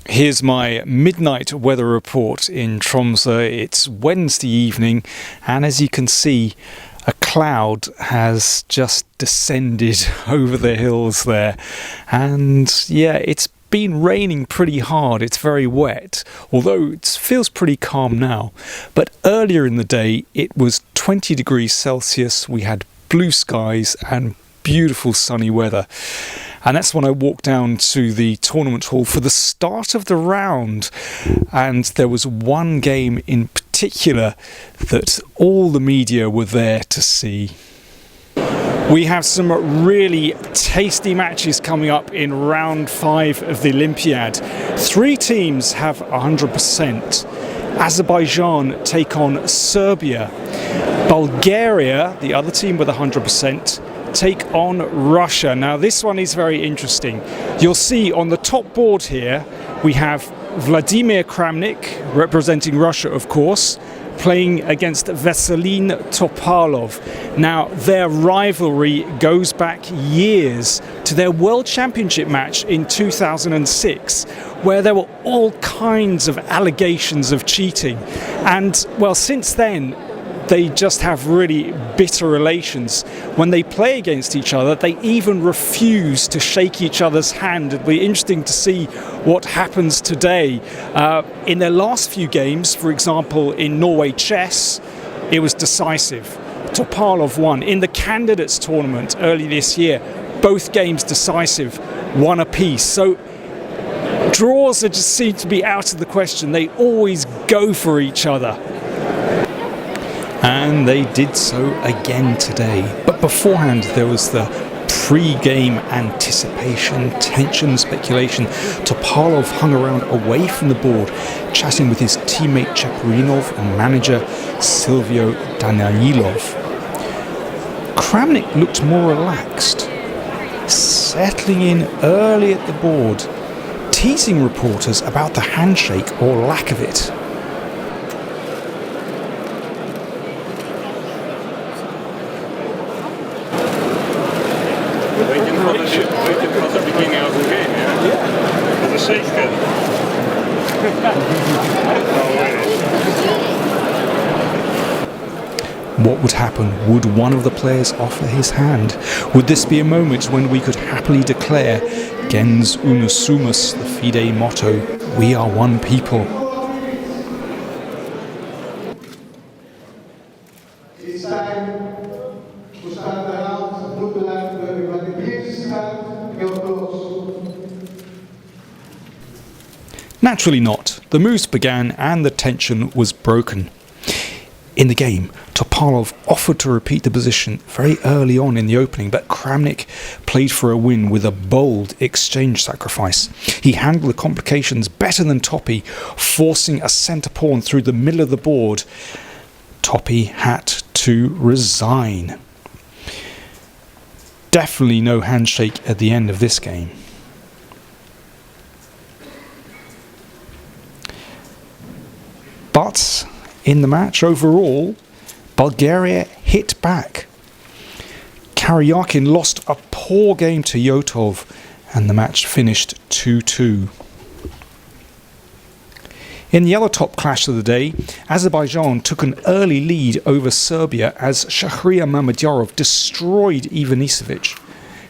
Here's my midnight weather report in Tromsø. It's Wednesday evening, and as you can see, a cloud has just descended over the hills there. And yeah, it's been raining pretty hard. It's very wet, although it feels pretty calm now. But earlier in the day, it was 20 degrees Celsius. We had blue skies and beautiful sunny weather. And that's when I walked down to the tournament hall for the start of the round. And there was one game in particular that all the media were there to see. We have some really tasty matches coming up in round 5 of the Olympiad. 3 teams have 100%. Azerbaijan take on Serbia. Bulgaria, the other team with 100%, take on Russia. Now this one is very interesting. You'll see on the top board here we have Vladimir Kramnik, representing Russia of course, playing against Veselin Topalov. Now their rivalry goes back years to their World Championship match in 2006, where there were all kinds of allegations of cheating. And well, since then they just have really bitter relations. When they play against each other, they even refuse to shake each other's hand. It'll be interesting to see what happens today. In their last few games, for example, in Norway chess, it was decisive. Topalov won. In the candidates tournament early this year, both games decisive, one apiece. So draws just seem to be out of the question. They always go for each other. And they did so again today. But beforehand there was the pre-game anticipation, tension, speculation. Topalov hung around away from the board, chatting with his teammate Chapurinov and manager Silvio Danilov. Kramnik looked more relaxed, settling in early at the board, teasing reporters about the handshake or lack of it. Waiting for the beginning of the game, yeah? The shake. What would happen? Would one of the players offer his hand? Would this be a moment when we could happily declare Gens unus sumus, the FIDE motto, we are one people? It's time to start the round. Good luck to everybody. Please start your clothes. Naturally not. The moves began and the tension was broken. In the game, Topalov offered to repeat the position very early on in the opening, but Kramnik played for a win with a bold exchange sacrifice. He handled the complications better than Topi, forcing a centre pawn through the middle of the board. Topi had to resign. Definitely no handshake at the end of this game. But in the match overall, Bulgaria hit back. Karyakin lost a poor game to Yotov, and the match finished 2-2. In the other top clash of the day, Azerbaijan took an early lead over Serbia as Shahriar Mamedyarov destroyed Ivanisevic.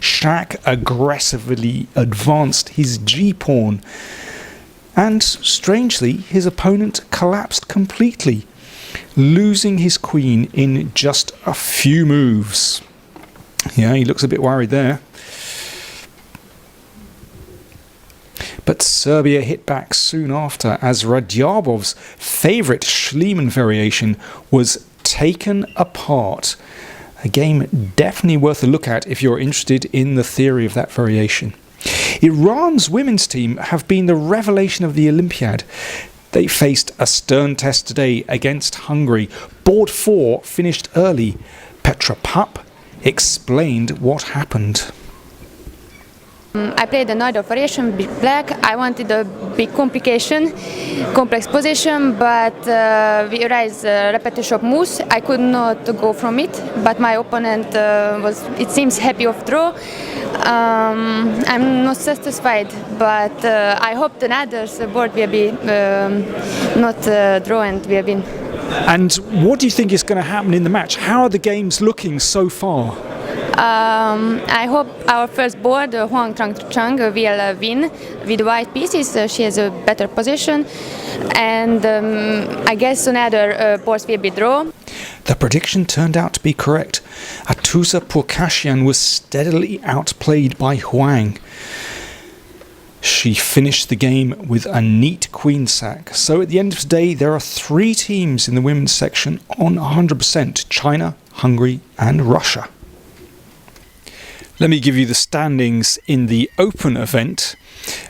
Shak aggressively advanced his G-pawn, and strangely his opponent collapsed completely, losing his queen in just a few moves. Yeah, he looks a bit worried there. But Serbia hit back soon after as Radyabov's favourite Schliemann variation was taken apart. A game definitely worth a look at if you're interested in the theory of that variation. Iran's women's team have been the revelation of the Olympiad. They faced a stern test today against Hungary. Board 4 finished early. Petra Papp explained what happened. I played the knight of variation, big black. I wanted a big complex position, but we raised repetition of moves. I could not go from it, but my opponent was, it seems, happy of draw. I'm not satisfied, but I hope the others board will be not draw and will win. And what do you think is going to happen in the match? How are the games looking so far? I hope our first board, Huang Chang, will win with white pieces. She has a better position, and I guess another boards will be draw. The prediction turned out to be correct. Atusa Pourkashian was steadily outplayed by Huang. She finished the game with a neat queen sack. So at the end of today, there are 3 teams in the women's section on 100%: China, Hungary and Russia. Let me give you the standings in the open event.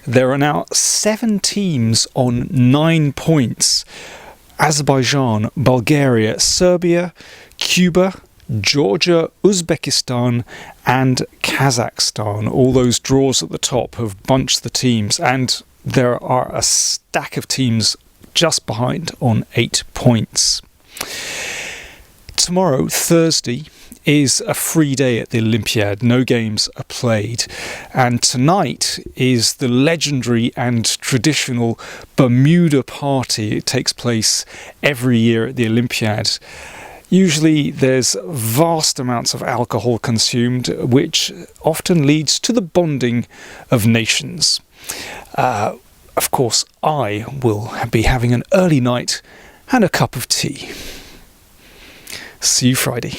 There are now 7 teams on 9 points. Azerbaijan, Bulgaria, Serbia, Cuba, Georgia, Uzbekistan and Kazakhstan. All those draws at the top have bunched the teams, and there are a stack of teams just behind on 8 points. Tomorrow, Thursday, is a free day at the Olympiad. No games are played. And tonight is the legendary and traditional Bermuda party. It takes place every year at the Olympiad. Usually there's vast amounts of alcohol consumed, which often leads to the bonding of nations. Of course, I will be having an early night and a cup of tea. See you Friday.